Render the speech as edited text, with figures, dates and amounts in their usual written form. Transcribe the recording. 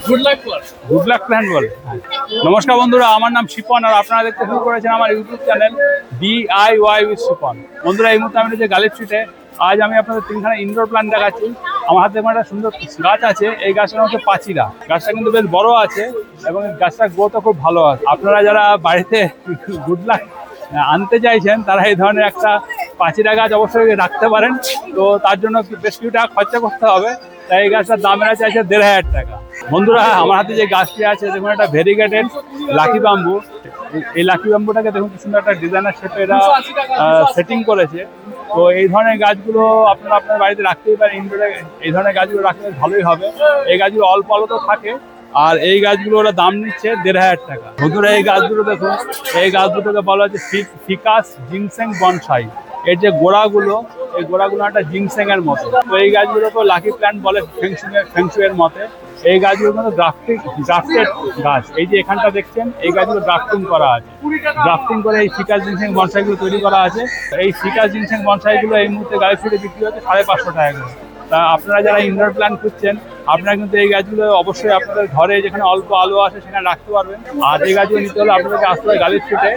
Good luck plant বলে। নমস্কার বন্ধুরা, আমার নাম শিপন আর আপনারা দেখতে শুরু করেছেন আমার YouTube channel DIY with Shipon. বন্ধুরা, এই মুহূর্তে আমি যে গালিব স্ট্রিটে, আজ আমি আপনাদের তিনখানা ইনডোর প্ল্যান্ট দেখাচ্ছি। আমার হাতে একটা সুন্দর গাছ আছে, এই গাছটার হচ্ছে পাচিরা। গাছটা কিন্তু বেশ বড় আছে এবং গাছটার গ্রোথও খুব ভালো আছে। আপনারা যারা বাড়িতে গুড লাক আনতে চাইছেন তারা এই ধরনের একটা পাচিরা গাছ অবশ্যই রাখতে পারেন। তো তার জন্য বেশ কিছু টাকা খরচা করতে হবে, তাই এই গাছটার দাম এরা চাইছে ১,৫০০ টাকা। বন্ধুরা, আমার হাতে যে গাছটি আছে দেখুন, একটা ভেরিগেটেড লাকি বাম্বু। এই লাকি বাম্বুটাকে দেখুন কি সুন্দর একটা ডিজাইনার শেপে এরা সেটিং করেছে। তো এই ধরনের গাছগুলো আপনারা আপনার বাড়িতে রাখতেই পারেন। ইনডোরে এই ধরনের গাছগুলো রাখলে ভালোই হবে। এই গাছগুলো অল্প আলো তো থাকে, আর এই গাছগুলো ওরা দাম নিচ্ছে ১,৫০০ টাকা। বন্ধুরা, এই গাছগুলো দেখুন, এই গাছ দুটোকে বলা হচ্ছে ফিকাস জিনসেং বনসাই। এর যে গোড়াগুলো, এই গোড়াগুলো একটা জিনসেং এর মতো। তো এই গাছগুলোকে লাকি প্ল্যান্ট বলে ফেংশুই এর মতে। এই গাছগুলো কিন্তু গ্রাফটেড গাছ। এই যে এখানটা দেখছেন, এই গাছগুলো গ্রাফটিং করা আছে। গ্রাফটিং করে এই ফিকাস জিনসেং বনসাইগুলো তৈরি করা আছে। এই ফিকাস জিনসেং বনসাইগুলো এই মুহূর্তে গাড়ি ফিরে বিক্রি হচ্ছে ৫৫০ টাকা করে। তা আপনারা যারা ইনডোর প্ল্যান্ট খুঁজছেন, আপনারা কিন্তু এই গাছগুলো অবশ্যই আপনাদের ঘরে যেখানে অল্প আলো আসে সেখানে রাখতে পারবেন। আর এই গাছগুলো নিতে হলে আপনাদেরকে আসতে হবে গালিব স্ট্রিটে।